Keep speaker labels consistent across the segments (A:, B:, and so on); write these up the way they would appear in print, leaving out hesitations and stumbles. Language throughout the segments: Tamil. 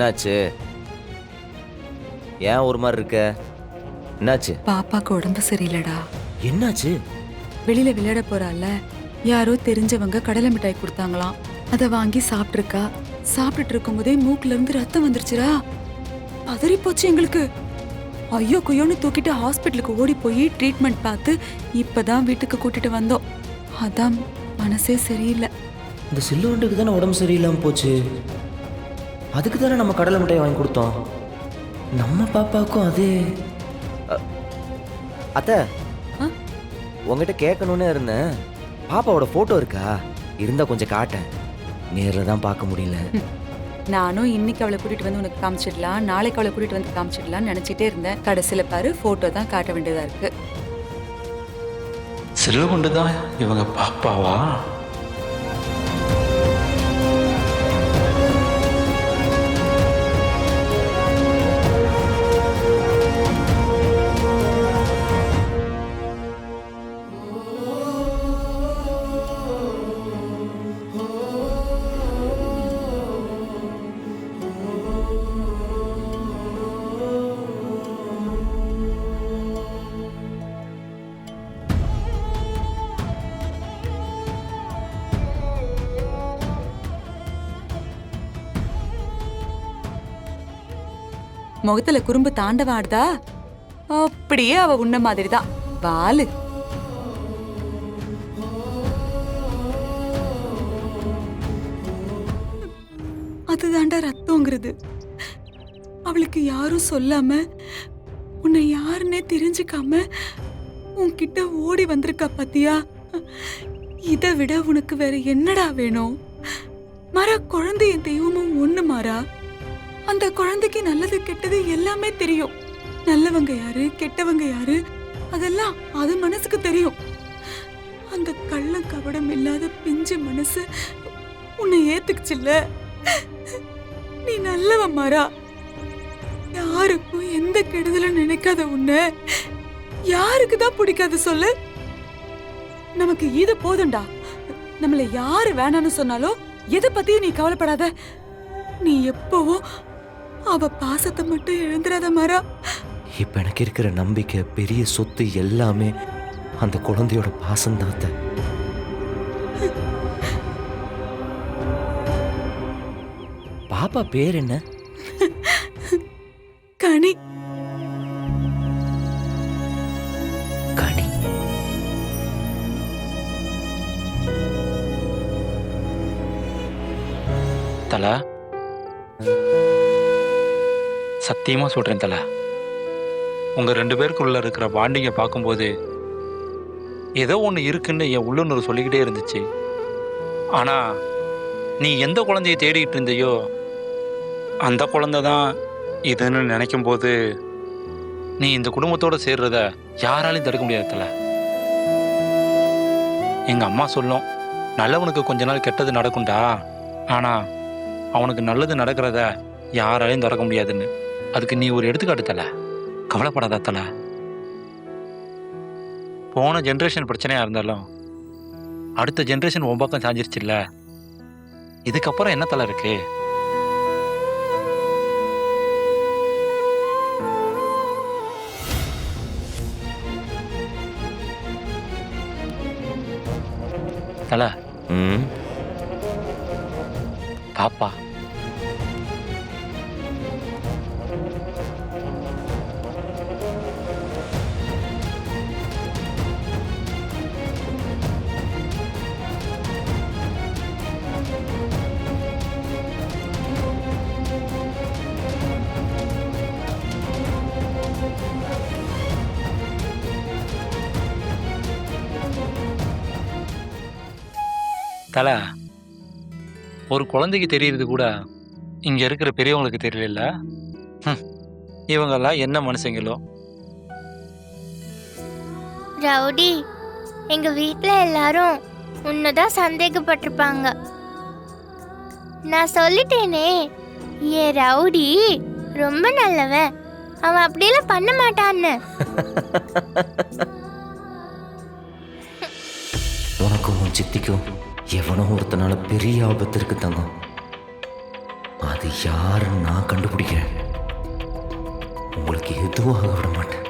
A: என்னாச்சு? ஏன் ஒரு மாதிரி இருக்க? என்னாச்சு?
B: பாப்பாக்கு உடம்பு சரியில்லடா.
A: என்னாச்சு?
B: வெளியில விளையாட போறால, யாரோ தெரிஞ்சவங்க கடலை மிட்டாய் கொடுத்தாங்களாம். அதை வாங்கி சாப்பிட்டுருக்கா. சாப்பிட்டுட்டு இருக்கும்போதே மூக்குல இருந்து ரத்தம் வந்துருச்சுடா. பதறி போச்சு எங்களுக்கு. ஐயோ குயோன்னு தூக்கிட்டு ஹாஸ்பிட்டலுக்கு ஓடி போய் ட்ரீட்மெண்ட் பார்த்து இப்பதான் வீட்டுக்கு கூட்டிட்டு வந்தோம். அதான் மனசே சரியில்லை.
A: இந்த சில்லுவண்டுக்கு தானே உடம்பு சரியில்லாமல் போச்சு. அதுக்கு தானே நம்ம கடலை மிட்டாய் வாங்கி கொடுத்தோம். நம்ம பாப்பாவுக்கும் அதே. அத்தை, உங்ககிட்ட கேட்கணும்னு இருந்தேன். பாப்பாவோட போட்டோ இருக்கா? இருந்தா கொஞ்சம் காட்டேன். நேரில் தான் பார்க்க முடியல.
B: நானும் இன்னைக்கு அவளை கூட்டிட்டு வந்து உனக்கு காமிச்சிடலாம், நாளைக்கு அவளை கூட்டிட்டு வந்து காமிச்சிடலாம்னு நினைச்சிட்டே இருந்தேன். கடைசியில பாரு போட்டோ தான் காட்ட வேண்டியதா இருக்கு.
C: சில்லுவண்டு தான் இவங்க பாப்பாவா?
B: முகத்துல குறும்பு தாண்டவாடுதா? அப்படியே அவ உன்ன மாதிரிதான் வாலு. அதுதாண்டா ரத்தம்ங்கிறது. அவளுக்கு யாரும் சொல்லாம, உன்னை யாருன்னே தெரிஞ்சுக்காம உன்கிட்ட ஓடி வந்திருக்கா பாத்தியா? இதை விட உனக்கு வேற என்னடா வேணும்? மாறா குழந்தை என் தெய்வமும் ஒண்ணு மாறா. அந்த குழந்தைக்கு நல்லது கெட்டது எல்லாமே தெரியும். நல்லவங்க யாரு கெட்டவங்க யாரு அதெல்லாம் அது மனசுக்கு தெரியும். அந்த கள்ளம் கபடம் இல்லாத பிஞ்சு மனசு உன்னை ஏத்துக்குச்சுல்ல. நீ நல்லவ மாறா. யாருக்கும் எந்த கெடுதலும் நினைக்காத உன்னை யாருக்குதான் பிடிக்காது சொல்லு? நமக்கு இது போதும்டா. நம்மள யாரு வேணான்னு சொன்னாலும் எதை பத்தியும் நீ கவலைப்படாத. நீ எப்பவும் அவ பாசத்தை மட்டும் இழந்துடாத மாறா.
A: இப்ப எனக்கு இருக்கிற நம்பிக்கை, பெரிய சொத்து எல்லாமே அந்த குழந்தையோட பாசம் தான். பாப்பா பேர் என்ன?
B: கனி.
A: கனி.
C: தல, சத்தியமா சொல்றேன் தல, உங்க 2 பேருக்குள்ள இருக்கிற பாண்டிங்க பார்க்கும்போது ஏதோ ஒன்று இருக்குன்னு என் உள்ளுணர்வு சொல்லிக்கிட்டே இருந்துச்சு. ஆனா நீ எந்த குழந்தைய தேடிக்கிட்டு இருந்தையோ அந்த குழந்தை தான் இதுன்னு நினைக்கும் போது நீ இந்த குடும்பத்தோட சேர்றத யாராலையும் தடுக்க முடியாது தல. எங்க அம்மா சொல்லும், நல்லவனுக்கு கொஞ்ச நாள் கெட்டது நடக்கும்டா, ஆனா அவனுக்கு நல்லது நடக்கிறத யாராலையும் தடுக்க முடியாதுன்னு. அதுக்கு நீ ஒரு எடுத்துக்காட்டு தல. கவலைப்படாத தல. போன ஜென்ரேஷன் பிரச்சனையா இருந்தாலும் அடுத்த ஜென்ரேஷன் உன் பக்கம் சாஞ்சிருச்சுல்ல. இதுக்கப்புறம் என்ன தல இருக்கு? தல, பாப்பா தல, ஒரு குழந்தைக்கு தெரியறது கூட இங்க இருக்கிற பெரியவங்களுக்கு தெரியல. இவங்கெல்லாம் என்ன மனுஷங்களோ.
D: ரவுடி, எங்க வீட்ல எல்லாரும் உன்னதான் சந்தேகப்பட்டிருப்பாங்க. நான் சொல்லிட்டேனே, ஏ ரவுடி ரொம்ப நல்லவன், அவன் அப்படியெல்லாம் பண்ண மாட்டான்னு.
A: உனக்கும் உன் சித்திக்கும் எவனோ ஒருத்தனால பெரிய ஆபத்து இருக்கு தங்கம். அது அது யாருன்னு நான் கண்டுபிடிக்கிறேன். உங்களுக்கு எதுவும் ஆக விட மாட்டேன்.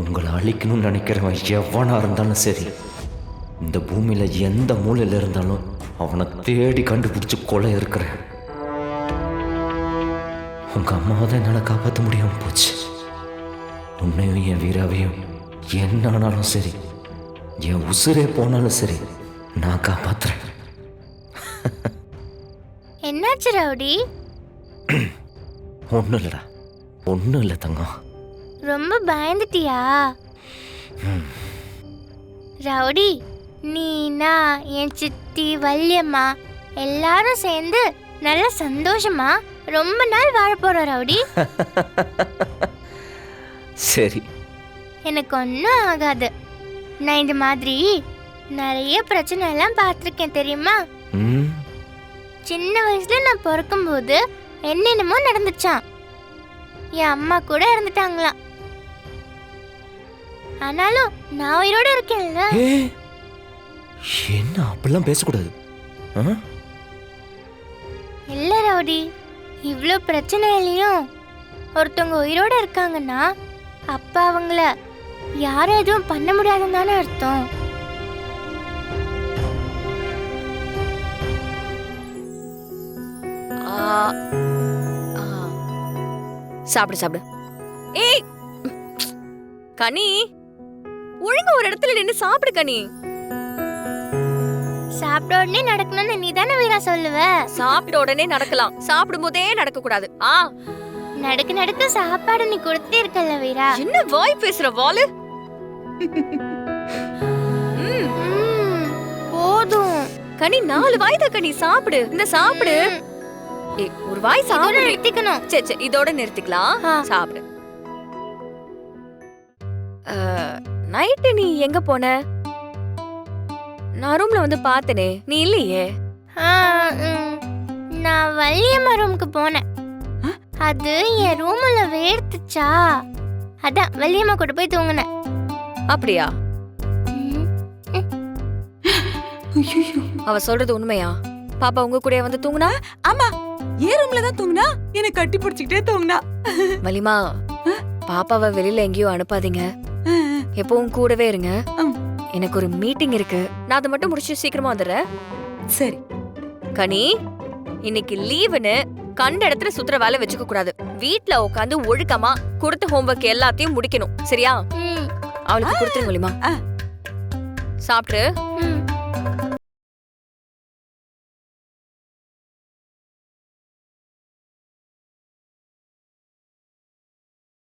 A: உங்களை அழிக்கணும்னு நினைக்கிறவன் எவனா இருந்தாலும் சரி, இந்த பூமியில எந்த மூலையில இருந்தாலும் அவனை தேடி கண்டுபிடிச்சு கொலை இருக்கிறேன். உங்க அம்மாவை தான் என்னால் காப்பாற்ற முடியாம போச்சு. உன்னையும் என் வீராவையும் என்ன ஆனாலும் சரி, என் உசுரே போனாலும் சரி, நான் காப்பாத்துறேன்.
D: என்னாச்சு ரவுடி?
A: ஒன்றும் இல்லைடா, ஒன்றும் இல்லை தங்கம்.
D: ரொம்ப பயந்துட்டியா? ரவுடி, நீனா என் சித்தி வள்ளியம்மா எல்லாரும் சேர்ந்து நல்ல சந்தோஷமா ரொம்ப நாள் வாழ போறோம் ரவுடி.
A: சரி,
D: எனக்கு ஒன்றும் ஆகாது. நான் இந்த மாதிரி நிறைய பிரச்சனை எல்லாம் பார்த்துருக்கேன் தெரியுமா?
A: ம்,
D: சின்ன வயசுல நான் பிறக்கும்போது என்னென்னமோ நடந்துச்சான். என் அம்மா கூட இறந்துட்டாங்களாம். ஆனாலும் நான் உயிரோட இருக்கேன்ல.
A: ஏ, என்ன அப்படிலாம் பேசக்கூடாது. ஆ?
D: இல்ல ரவுடி, இவ்ளோ பிரச்சனையிலையும் ஒருத்தவங்க உயிரோட இருக்காங்கன்னா அப்ப அவங்கள யாரும் எதுவும் பண்ண முடியாதுன்னு தானே அர்த்தம்.
E: சாப்பிடு சாப்பிடு. ஏய் கனி, ஒழுங்கா ஒரு இடத்துல நின்னு சாப்பிடு கனி.
D: சாப்பிட்ட உடனே நடக்கணும்னு நீ தானே வீரா சொல்லுவ.
E: சாப்பிட்ட உடனே நடக்கலாம், சாப்பிடும் போதே நடக்க கூடாது.
D: நடக்க நடக்க சாப்பாடு நீ கொடுத்தே இருக்கல வீரா.
E: என்ன வாய் பேசுற வாளு?
D: போதும்
E: கனி, 4 வாய் தான் கனி, சாப்பிடு. இந்த சாப்பிடு. ஏய், ஒரு வாய் சாப்பிடு.
D: நிறுத்திக்கணும்.
E: சரி சரி, இதோட நிறுத்திக்கலாம். சாப்பிடு. நைட்டு நீ எங்க போன? நான் ரூம்ல வந்து பார்த்தனே, நீ இல்லையே.
D: நான் வள்ளியம்மா ரூமுக்கு போனேன். அது என் ரூம்ல வேர்த்துச்சா, அதான் வள்ளியம்மா கூட போய் தூங்கினேன்.
E: அப்படியா? அவ சொல்றது உண்மையா? பாப்பா உங்க கூட வந்து தூங்குனா?
B: ஆமா, ஏன் ரூம்ல தான் தூங்குனா. எனக்கு கட்டி பிடிச்சிக்கிட்டே தூங்குனா.
E: வலிமா, பாப்பாவை வெளியில எங்கேயும் அனுப்பாதீங்க, எப்பவும் கூடவே இருங்க. எனக்கு ஒரு மீட்டிங் இருக்கு, நான் அதை மட்டும் முடிச்சு சீக்கிரமா வந்துடுறேன்.
B: சரி
E: கனி, இன்னைக்கு லீவுன்னு கண்ட இடத்துல சுத்துற வேலை வச்சுக்க கூடாது. வீட்ல உட்காந்து ஒழுக்கமா கொடுத்த ஹோம்வொர்க் எல்லாத்தையும் முடிக்கணும், சரியா? அவளுக்கு கொடுத்துருங்க வலிமா. சாப்பிட்டு